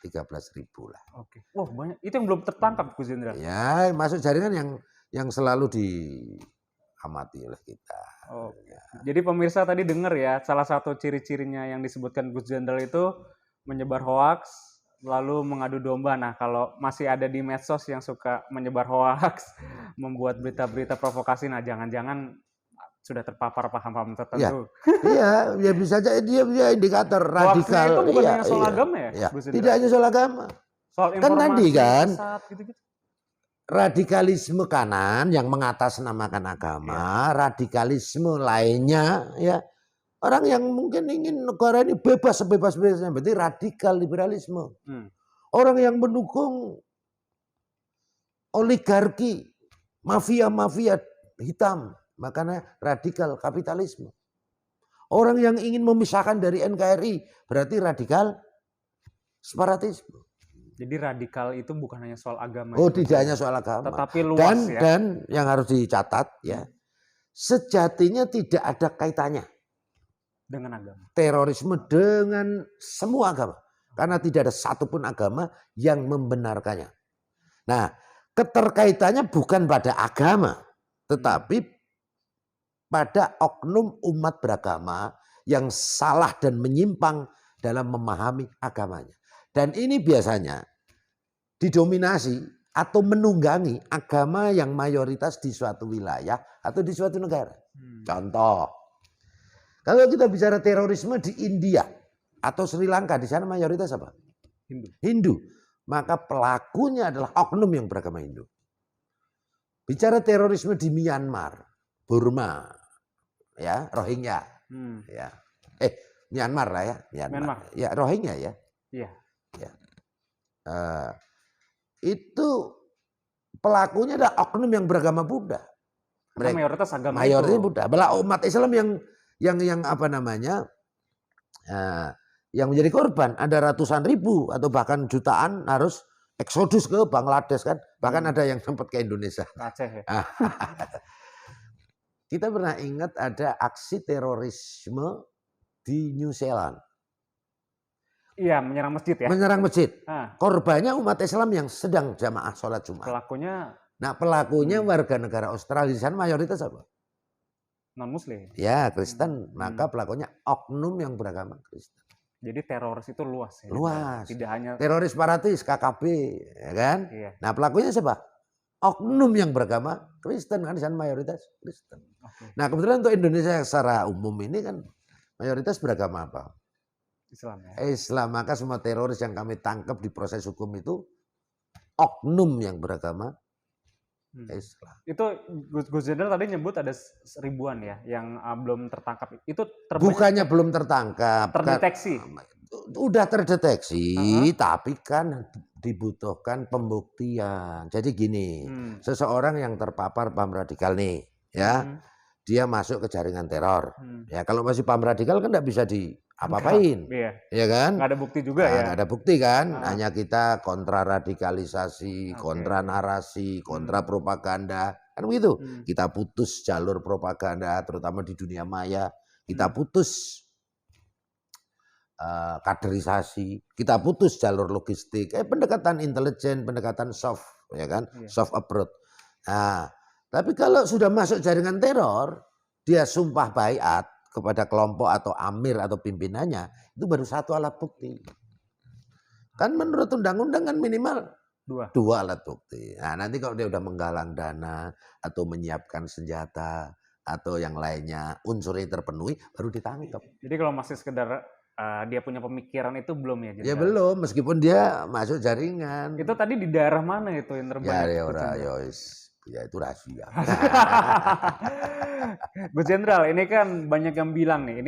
13.000 lah. Oke. Wah, banyak. Itu yang belum tertangkap, Gus Jenderal. Ya, masuk jaringan yang selalu diamati oleh kita. Oh. Ya. Jadi pemirsa tadi dengar ya, salah satu ciri-cirinya yang disebutkan Gus Jenderal itu menyebar hoaks, lalu mengadu domba. Nah, kalau masih ada di medsos yang suka menyebar hoaks, membuat berita-berita provokasi, nah jangan-jangan sudah terpapar paham-paham tertentu. Iya, ya bisa aja dia indikator radikal. Itu bukan hanya soal agama ya? Iya. Tidak hanya soal agama. Soal informasi, kan tadi kan sesat, gitu-gitu. Radikalisme kanan yang mengatasnamakan agama, radikalisme lainnya ya. Orang yang mungkin ingin negara ini bebas sebebas-bebasnya, berarti radikal liberalisme. Orang yang mendukung oligarki, mafia-mafia hitam, makanya radikal kapitalisme. Orang yang ingin memisahkan dari NKRI, berarti radikal separatisme. Jadi radikal itu bukan hanya soal agama. Oh, tidak hanya soal agama. Tetapi luas ya. Dan yang harus dicatat ya, sejatinya tidak ada kaitannya dengan agama. Terorisme dengan semua agama. Karena tidak ada satupun agama yang membenarkannya. Nah, keterkaitannya bukan pada agama, tetapi pada oknum umat beragama yang salah dan menyimpang dalam memahami agamanya. Dan ini biasanya didominasi atau menunggangi agama yang mayoritas di suatu wilayah atau di suatu negara. Contoh, kalau kita bicara terorisme di India atau Sri Lanka, di sana mayoritas apa? Hindu. Maka pelakunya adalah oknum yang beragama Hindu. Bicara terorisme di Myanmar, Burma, ya, Rohingya. Ya. Myanmar lah ya, Myanmar. Ya, Rohingya ya. Iya. Ya. Itu pelakunya adalah oknum yang beragama Buddha. Mereka mayoritas agama mayoritas itu. Buddha. Belah umat Islam yang apa namanya? Yang menjadi korban ada ratusan ribu atau bahkan jutaan harus eksodus ke Bangladesh kan. Bahkan ada yang sempat ke Indonesia. Aceh ya. Kita pernah ingat ada aksi terorisme di New Zealand. Iya, menyerang masjid ya. Menyerang masjid. Korbannya umat Islam yang sedang jamaah sholat Jumat. Pelakunya warga negara Australia. Di sana mayoritas apa? Non-Muslim. Ya, Kristen. Maka pelakunya oknum yang beragama Kristen. Jadi teroris itu luas ya. Luas. Tidak hanya teroris separatis, KKB, ya kan? Iya. Nah, pelakunya siapa? Oknum yang beragama Kristen kan, di sana mayoritas Kristen. Nah, kebetulan untuk Indonesia secara umum ini kan mayoritas beragama apa? Islam ya. Islam. Maka semua teroris yang kami tangkap di proses hukum itu oknum yang beragama Islam. Itu Gus Jenderal tadi nyebut ada ribuan ya yang belum tertangkap. Itu bukannya belum tertangkap. Terdeteksi. Udah terdeteksi, tapi kan dibutuhkan pembuktian. Jadi gini, seseorang yang terpapar paham radikal nih, ya, dia masuk ke jaringan teror. Ya, kalau masih paham radikal kan nggak bisa apa-apain, ya kan? Nggak ada bukti juga ya. Nggak ada bukti kan? Hanya kita kontra radikalisasi, kontra narasi, kontra propaganda, kan begitu. Kita putus jalur propaganda, terutama di dunia maya. Kita putus kaderisasi, kita putus jalur logistik, pendekatan intelijen, pendekatan soft, ya kan, soft approach. Nah, tapi kalau sudah masuk jaringan teror, dia sumpah baiat kepada kelompok atau amir atau pimpinannya, itu baru satu alat bukti. Kan menurut undang-undang kan minimal dua alat bukti. Nah, nanti kalau dia udah menggalang dana atau menyiapkan senjata atau yang lainnya unsurnya terpenuhi, baru ditangkap. Jadi kalau masih sekedar dia punya pemikiran itu belum ya? Ya belum, meskipun dia masuk jaringan. Itu tadi di daerah mana itu yang terbanyak? Ya itu rahasia. Gus Jenderal, ini kan banyak yang bilang nih,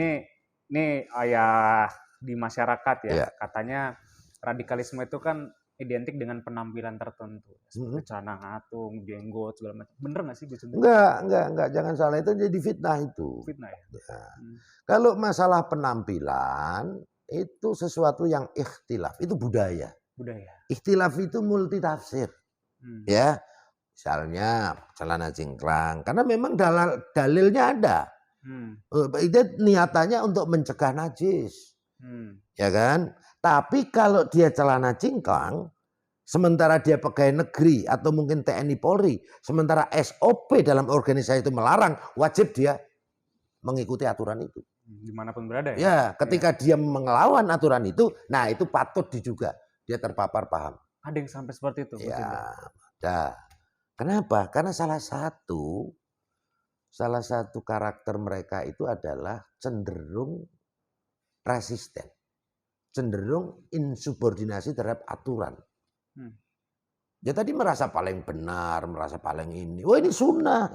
ini ayah di masyarakat ya, katanya radikalisme itu kan identik dengan penampilan tertentu, seperti celana ngatung, jenggot segala macam. Bener nggak sih Gus Jenderal? Enggak, jangan salah, itu jadi fitnah itu. Fitnah ya. Kalau masalah penampilan itu sesuatu yang ikhtilaf, itu budaya. Ikhtilaf itu multi tafsir. Ya. Misalnya celana cingkrang, karena memang dalilnya ada. Itu niatannya untuk mencegah najis. Ya kan? Tapi kalau dia celana cingkrang, sementara dia pegawai negeri atau mungkin TNI Polri, sementara SOP dalam organisasi itu melarang, wajib dia mengikuti aturan itu. Dimanapun berada ya? Ya, ketika dia mengelawan aturan itu, nah itu patut diduga dia terpapar paham. Ada yang sampai seperti itu? Ya, ada. Kenapa? Karena salah satu karakter mereka itu adalah cenderung resisten, cenderung insubordinasi terhadap aturan. Dia tadi merasa paling benar, merasa paling ini. Wah, ini sunnah.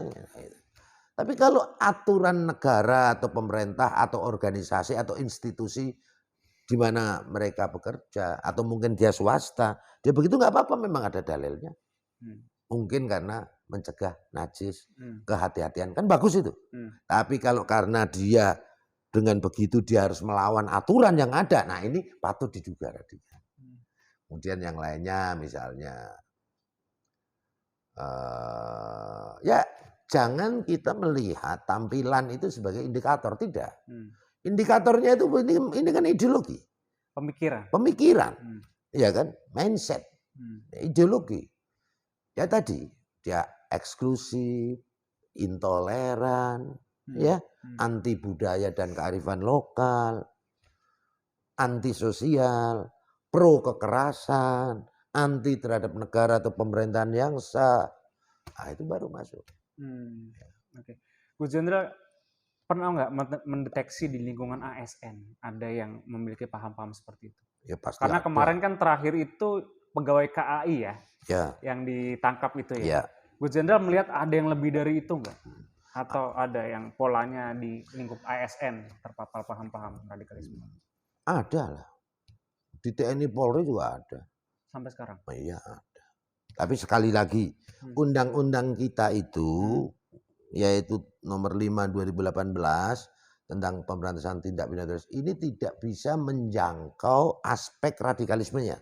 Tapi kalau aturan negara atau pemerintah atau organisasi atau institusi di mana mereka bekerja atau mungkin dia swasta, dia begitu nggak apa-apa, memang ada dalilnya. Mungkin karena mencegah najis, kehati-hatian, kan bagus itu. Tapi kalau karena dia dengan begitu dia harus melawan aturan yang ada, nah ini patut diduga radikal. Kemudian yang lainnya misalnya, ya jangan kita melihat tampilan itu sebagai indikator, tidak. Indikatornya itu ini kan ideologi, pemikiran, ya kan, mindset, ideologi. Ya tadi dia eksklusif, intoleran, ya, anti budaya dan kearifan lokal, anti sosial, pro kekerasan, anti terhadap negara atau pemerintahan yang sah. Nah, itu baru masuk. Oke. Gus Jenderal, pernah nggak mendeteksi di lingkungan ASN ada yang memiliki paham-paham seperti itu? Ya, pasti. Karena kemarin kan terakhir itu pegawai KAI ya, ya, yang ditangkap itu ya. Ya. Gus Jenderal melihat ada yang lebih dari itu nggak? Atau ada yang polanya di lingkup ASN terpapar paham-paham radikalisme? Ada lah. Di TNI Polri juga ada. Sampai sekarang? Oh, iya ada. Tapi sekali lagi, undang-undang kita itu, yaitu nomor 5 2018 tentang pemberantasan tindak pidana teroris, ini tidak bisa menjangkau aspek radikalismenya,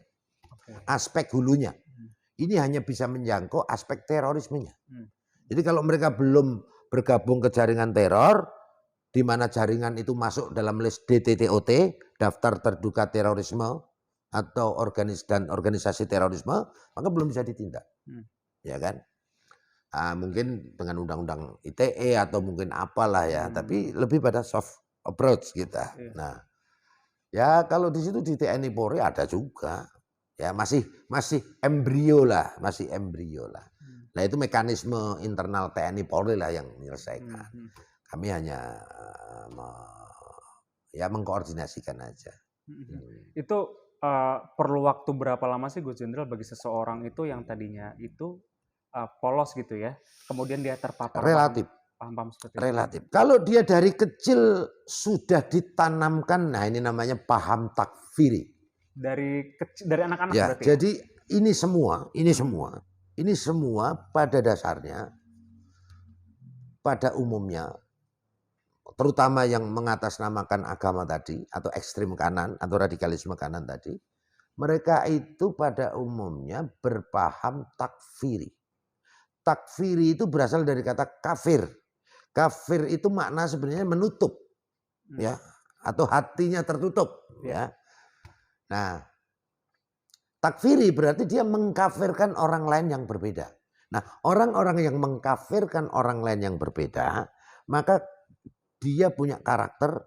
aspek hulunya. Ini hanya bisa menjangkau aspek terorismenya. Jadi kalau mereka belum bergabung ke jaringan teror, di mana jaringan itu masuk dalam list DTTOT, daftar terduga terorisme atau organisasi terorisme, maka belum bisa ditindak, ya kan? Mungkin dengan undang-undang ITE atau mungkin apalah ya, tapi lebih pada soft approach kita. Nah, ya kalau di situ di TNI Polri ada juga, ya masih embrio lah, Nah itu mekanisme internal TNI Polri lah yang menyelesaikan. Kami hanya mengkoordinasikan aja. Itu perlu waktu berapa lama sih Gus Jenderal bagi seseorang itu yang tadinya itu polos gitu ya, kemudian dia terpapar paham-paham seperti itu? Relatif. Kalau dia dari kecil sudah ditanamkan, nah ini namanya paham takfiri. Dari anak-anak ya, berarti? Jadi ini semua pada dasarnya, pada umumnya, terutama yang mengatasnamakan agama tadi, atau ekstrim kanan, atau radikalisme kanan tadi, mereka itu pada umumnya berpaham takfiri. Takfiri itu berasal dari kata kafir. Kafir itu makna sebenarnya menutup, ya, atau hatinya tertutup, ya. Nah, takfiri berarti dia mengkafirkan orang lain yang berbeda. Nah, orang-orang yang mengkafirkan orang lain yang berbeda, maka dia punya karakter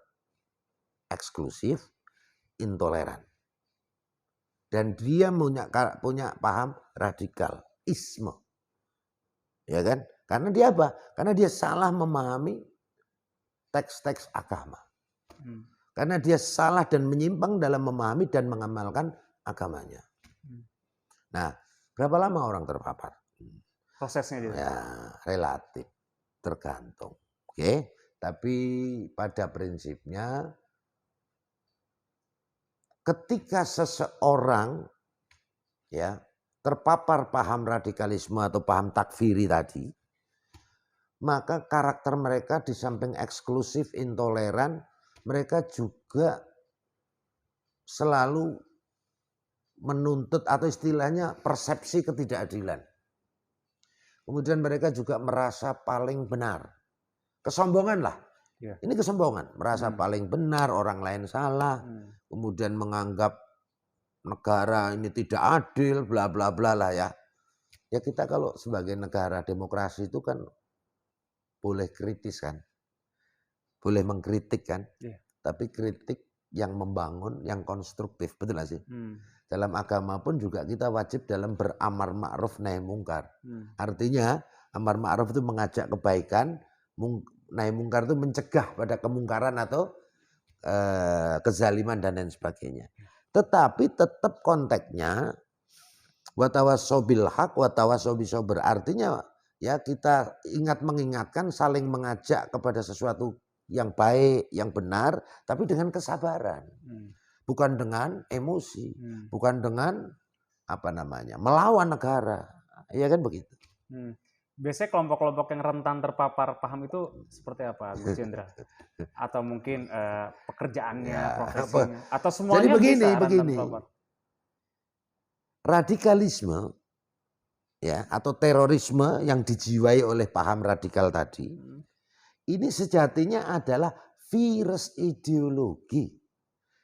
eksklusif, intoleran. Dan dia punya paham radikalisme. Ya kan? Karena dia apa? Karena dia salah memahami teks-teks agama. Karena dia salah dan menyimpang dalam memahami dan mengamalkan agamanya. Nah, berapa lama orang terpapar? Prosesnya juga? Ya, relatif, tergantung. Oke, tapi pada prinsipnya ketika seseorang ya terpapar paham radikalisme atau paham takfiri tadi, maka karakter mereka di samping eksklusif, intoleran, mereka juga selalu menuntut atau istilahnya persepsi ketidakadilan. Kemudian mereka juga merasa paling benar. Kesombongan lah. Ini kesombongan. Merasa paling benar, orang lain salah. Kemudian menganggap negara ini tidak adil, bla bla bla lah ya. Ya kita kalau sebagai negara demokrasi itu kan boleh kritis kan. Boleh mengkritik kan. Tapi kritik yang membangun, yang konstruktif. Betul gak sih? Dalam agama pun juga kita wajib dalam beramar ma'ruf nahi mungkar. Artinya amar ma'ruf itu mengajak kebaikan, nahi mungkar itu mencegah pada kemungkaran atau kezaliman dan lain sebagainya. Tetapi tetap konteksnya watawassaw bil haq watawassaw bis sabr. Artinya ya kita mengingatkan, saling mengajak kepada sesuatu yang baik, yang benar, tapi dengan kesabaran. Bukan dengan emosi, bukan dengan melawan negara. Ya kan begitu. Biasanya kelompok-kelompok yang rentan terpapar paham itu seperti apa, Gus Jenderal? Atau mungkin pekerjaannya, profesinya, atau semuanya. Jadi begini. Radikalisme ya atau terorisme yang dijiwai oleh paham radikal tadi, ini sejatinya adalah virus ideologi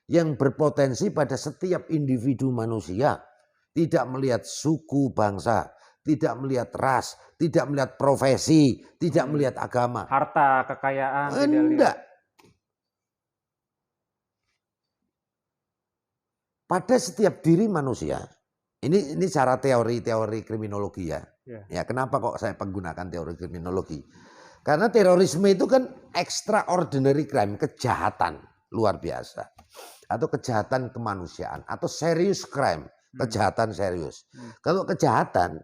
yang berpotensi pada setiap individu manusia, tidak melihat suku bangsa, tidak melihat ras, tidak melihat profesi, tidak melihat agama. Harta, kekayaan, enggak. Pada setiap diri manusia, ini cara teori kriminologi ya. Ya, kenapa kok saya menggunakan teori kriminologi? Karena terorisme itu kan extraordinary crime, kejahatan luar biasa. Atau kejahatan kemanusiaan, atau serious crime, kejahatan serius. Kalau kejahatan,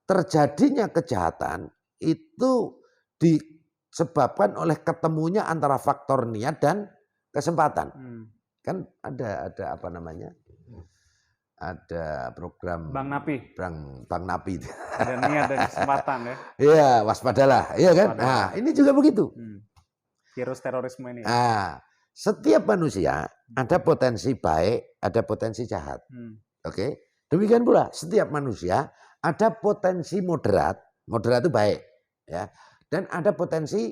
terjadinya kejahatan itu disebabkan oleh ketemunya antara faktor niat dan kesempatan. Kan ada apa namanya? Ada program Bang Napi. Bang Napi. Ada niat dan kesempatan ya. Iya, waspadalah, iya kan? Nah, ini juga begitu. Virus terorisme ini. Nah, setiap manusia ada potensi baik, ada potensi jahat. Oke. Demikian pula setiap manusia ada potensi moderat, moderat itu baik, ya. Dan ada potensi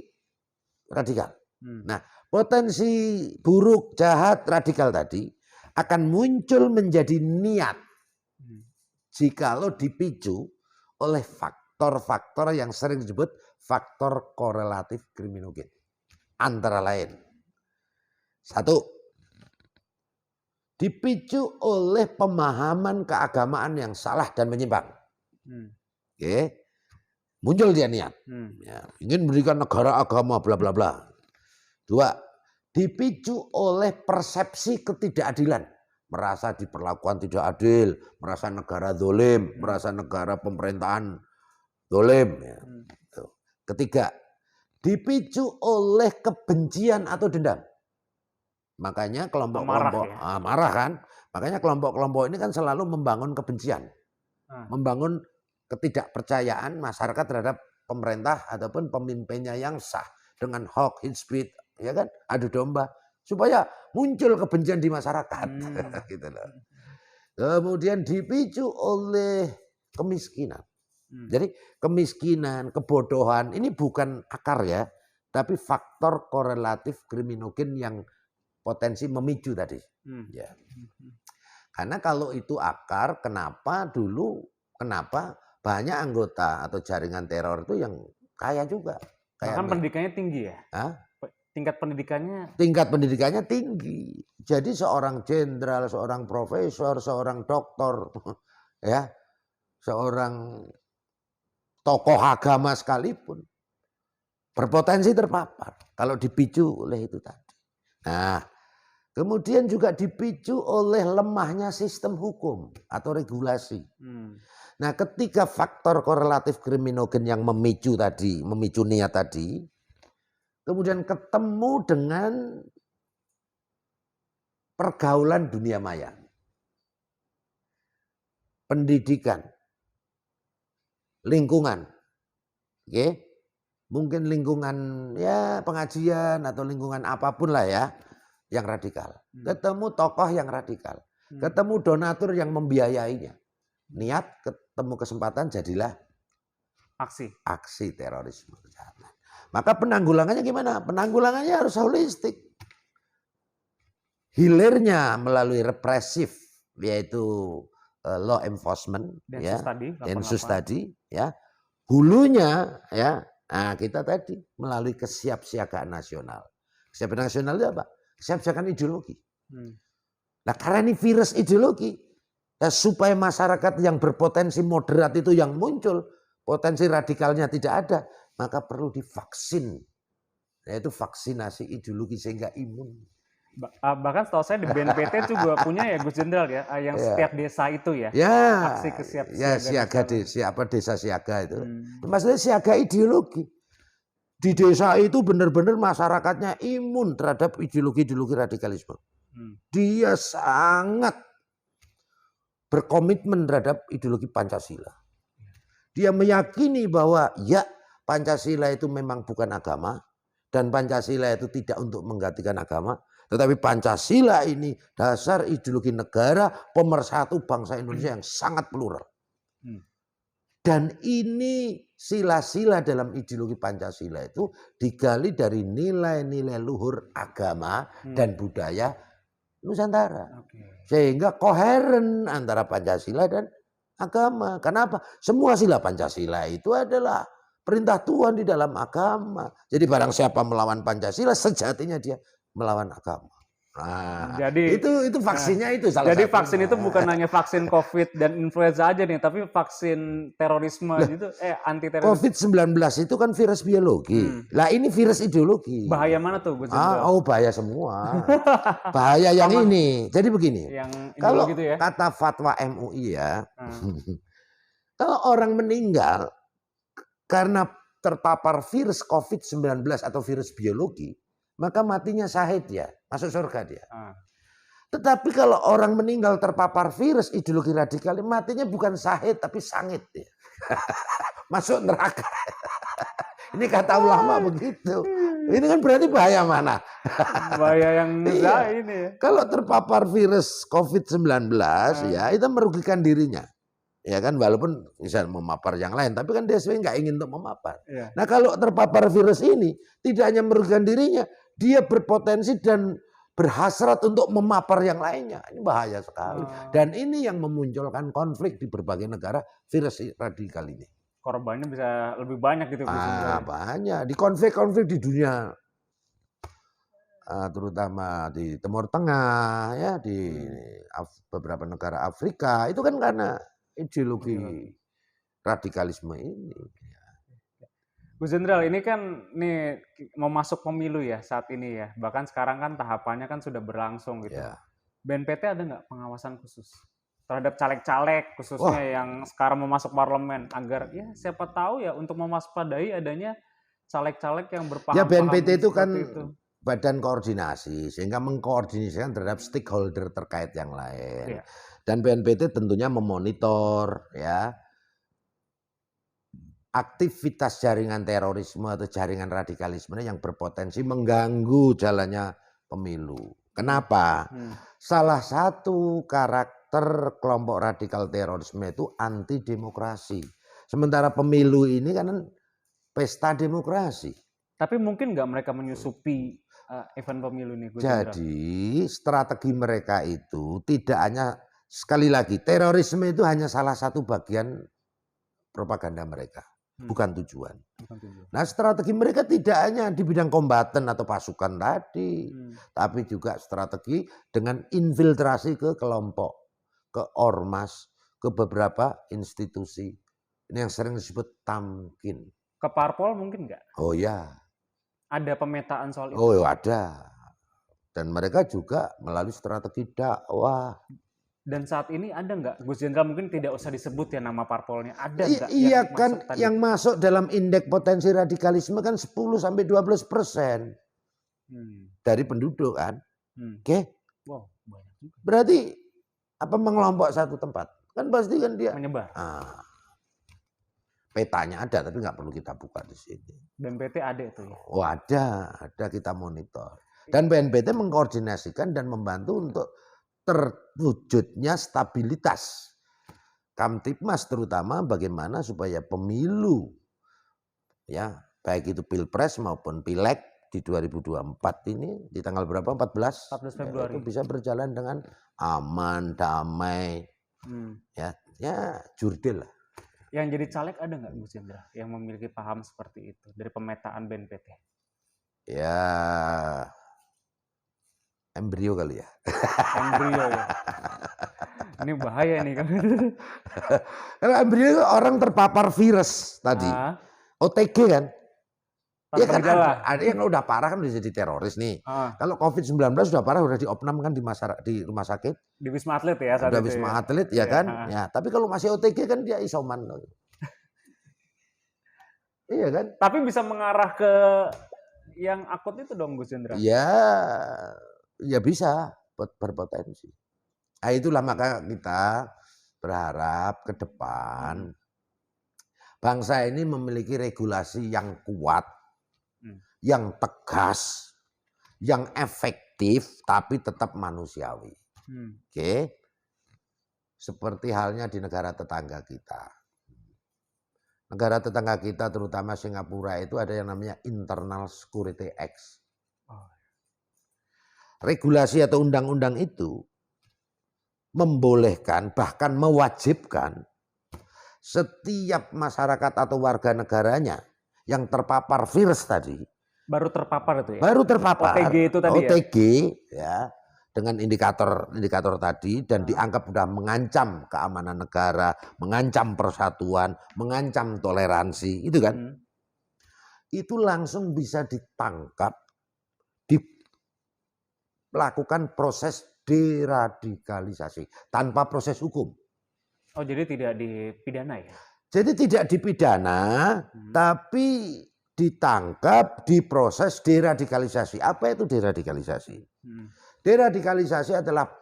radikal. Nah, potensi buruk, jahat, radikal tadi akan muncul menjadi niat jikalau dipicu oleh faktor-faktor yang sering disebut faktor korelatif kriminogen. Antara lain, satu, dipicu oleh pemahaman keagamaan yang salah dan menyimpang. Oke, muncul dia niat, ya, ingin berikan negara agama, bla bla bla. Dua, dipicu oleh persepsi ketidakadilan, merasa diperlakukan tidak adil, merasa negara zalim, merasa negara pemerintahan zalim. Ya. Ketiga, dipicu oleh kebencian atau dendam. Makanya kelompok-kelompok marah kan, makanya kelompok-kelompok ini kan selalu membangun kebencian, membangun ketidakpercayaan masyarakat terhadap pemerintah ataupun pemimpinnya yang sah dengan hawk, hate speech, ya kan, adu domba supaya muncul kebencian di masyarakat. Gitu loh. Kemudian dipicu oleh kemiskinan. Jadi kemiskinan, kebodohan ini bukan akar ya, tapi faktor korelatif kriminogen yang potensi memicu tadi. Ya. Karena kalau itu akar, kenapa banyak anggota atau jaringan teror itu yang kaya juga. Bahkan pendidikannya tinggi ya? Tingkat pendidikannya tinggi. Jadi seorang jenderal, seorang profesor, seorang doktor, ya, seorang tokoh agama sekalipun berpotensi terpapar kalau dipicu oleh itu tadi. Nah, kemudian juga dipicu oleh lemahnya sistem hukum atau regulasi. Nah, ketika faktor korelatif kriminogen yang memicu niat tadi, kemudian ketemu dengan pergaulan dunia maya, pendidikan, lingkungan, oke, mungkin lingkungan ya pengajian atau lingkungan apapun lah ya, yang radikal. Ketemu tokoh yang radikal, ketemu donatur yang membiayainya, niat, ketemu kesempatan, jadilah aksi terorisme. Maka penanggulangannya gimana? Penanggulangannya harus holistik. Hilirnya melalui represif, yaitu law enforcement, Densus tadi, ya. Hulunya, ya. Nah, kita tadi melalui kesiapsiagaan nasional. Kesiapsiagaan nasional itu apa? Kesiapsiagaan ideologi. Nah, karena ini virus ideologi, ya, supaya masyarakat yang berpotensi moderat itu yang muncul, potensi radikalnya tidak ada, maka perlu divaksin, yaitu vaksinasi ideologi sehingga imun. Bahkan setahu saya di BNPT juga punya ya Gus Jenderal ya, yang setiap desa itu ya, aksi kesiapsiagaan. Desa siaga itu. Maksudnya siaga ideologi. Di desa itu benar-benar masyarakatnya imun terhadap ideologi-ideologi radikalisme. Dia sangat berkomitmen terhadap ideologi Pancasila. Dia meyakini bahwa ya Pancasila itu memang bukan agama dan Pancasila itu tidak untuk menggantikan agama. Tetapi Pancasila ini dasar ideologi negara pemersatu bangsa Indonesia yang sangat plural. Dan ini sila-sila dalam ideologi Pancasila itu digali dari nilai-nilai luhur agama dan budaya Nusantara. Sehingga koheren antara Pancasila dan agama. Kenapa? Semua sila Pancasila itu adalah perintah Tuhan di dalam agama. Jadi barang siapa melawan Pancasila sejatinya dia melawan agama. Nah, jadi itu vaksinnya itu salah jadi satunya. Vaksin itu bukan hanya vaksin COVID dan influenza aja nih, tapi vaksin terorisme itu anti terorisme. COVID-19 itu kan virus biologi. Lah ini virus ideologi. Bahaya mana tuh Gus Jenderal? Bahaya semua. Bahaya yang ini. Jadi begini. Kalau gitu ya? Kata fatwa MUI ya. Kalau orang meninggal karena terpapar virus COVID-19 atau virus biologi, maka matinya syahid ya, masuk surga dia. Tetapi kalau orang meninggal terpapar virus ideologi radikal, matinya bukan syahid tapi sangit ya. Masuk neraka. Ini kata ulama begitu. Ini kan berarti bahaya mana? Bahaya yang iya. ini ya. Kalau terpapar virus COVID-19 ya itu merugikan dirinya. Ya kan, walaupun bisa memapar yang lain, tapi kan dia sebenarnya nggak ingin untuk memapar. Iya. Nah kalau terpapar virus ini tidak hanya merugikan dirinya, dia berpotensi dan berhasrat untuk memapar yang lainnya. Ini bahaya sekali. Dan ini yang memunculkan konflik di berbagai negara, virus radikal ini. Korbannya bisa lebih banyak gitu. Banyak. Di konflik-konflik di dunia, terutama di Timur Tengah, ya di beberapa negara Afrika, itu kan karena ideologi radikalisme ini. Gus Jenderal, ini kan nih mau masuk pemilu ya saat ini ya. Bahkan sekarang kan tahapannya kan sudah berlangsung gitu. Ya. BNPT ada nggak pengawasan khusus terhadap caleg-caleg khususnya yang sekarang mau masuk parlemen agar ya siapa tahu ya untuk mewaspadai adanya caleg-caleg yang berpaham. Ya BNPT itu kan badan koordinasi sehingga mengkoordinasikan terhadap stakeholder terkait yang lain. Ya. Dan BNPT tentunya memonitor ya aktivitas jaringan terorisme atau jaringan radikalisme yang berpotensi mengganggu jalannya pemilu. Kenapa? Salah satu karakter kelompok radikal terorisme itu anti demokrasi. Sementara pemilu ini kan pesta demokrasi. Tapi mungkin nggak mereka menyusupi event pemilu ini? Jadi strategi mereka itu tidak hanya, sekali lagi, terorisme itu hanya salah satu bagian propaganda mereka. Bukan tujuan. Nah strategi mereka tidak hanya di bidang kombaten atau pasukan tadi, tapi juga strategi dengan infiltrasi ke kelompok, ke ormas, ke beberapa institusi. Ini yang sering disebut tamkin. Ke parpol mungkin nggak? Oh ya. Ada pemetaan soal itu? Oh ada. Dan mereka juga melalui strategi dakwah. Dan saat ini ada nggak, Gus Jenderal, mungkin tidak usah disebut ya nama parpolnya, ada nggak? Iya kan, yang masuk dalam indeks potensi radikalisme kan 10-12% dari penduduk kan. Oke. Wow, banyak juga. Berarti apa mengelompok satu tempat? Kan pasti kan dia menyebar. Petanya ada tapi nggak perlu kita buka di sini. BNPT ada itu ya? Oh ada kita monitor. Dan BNPT mengkoordinasikan dan membantu untuk terwujudnya stabilitas. Kamtipmas terutama bagaimana supaya pemilu ya baik itu Pilpres maupun Pileg di 2024 ini di tanggal berapa? 14 Februari. Itu bisa berjalan dengan aman, damai. Ya jurdil lah. Yang jadi caleg ada nggak Gus Jenderal yang memiliki paham seperti itu dari pemetaan BNPT? Ya embrio kali ya. Embrio ya. Ini bahaya nih kan. Kalau embrio itu orang terpapar virus tadi. OTG kan. Ya kan ada yang udah parah kan udah jadi teroris nih. Kalau COVID-19 sudah parah udah diopnam kan di rumah sakit. Di Wisma Atlet ya saat udah itu. Wisma Atlet ya kan. Ya, tapi kalau masih OTG kan dia isoman. Iya kan? Tapi bisa mengarah ke yang akut itu dong Gus Jenderal. Ya bisa berpotensi. Nah, itulah maka kita berharap ke depan bangsa ini memiliki regulasi yang kuat, yang tegas, yang efektif, tapi tetap manusiawi. Oke? Seperti halnya di negara tetangga kita. Negara tetangga kita terutama Singapura itu ada yang namanya Internal Security Act. Regulasi atau undang-undang itu membolehkan bahkan mewajibkan setiap masyarakat atau warga negaranya yang terpapar virus tadi. Baru terpapar itu ya? Baru terpapar. OTG itu tadi OTG ya dengan indikator tadi dan dianggap sudah mengancam keamanan negara, mengancam persatuan, mengancam toleransi, itu kan? Itu langsung bisa ditangkap, melakukan proses deradikalisasi tanpa proses hukum. Oh jadi tidak dipidana ya? Jadi tidak dipidana, tapi ditangkap, diproses, deradikalisasi. Apa itu deradikalisasi? Deradikalisasi adalah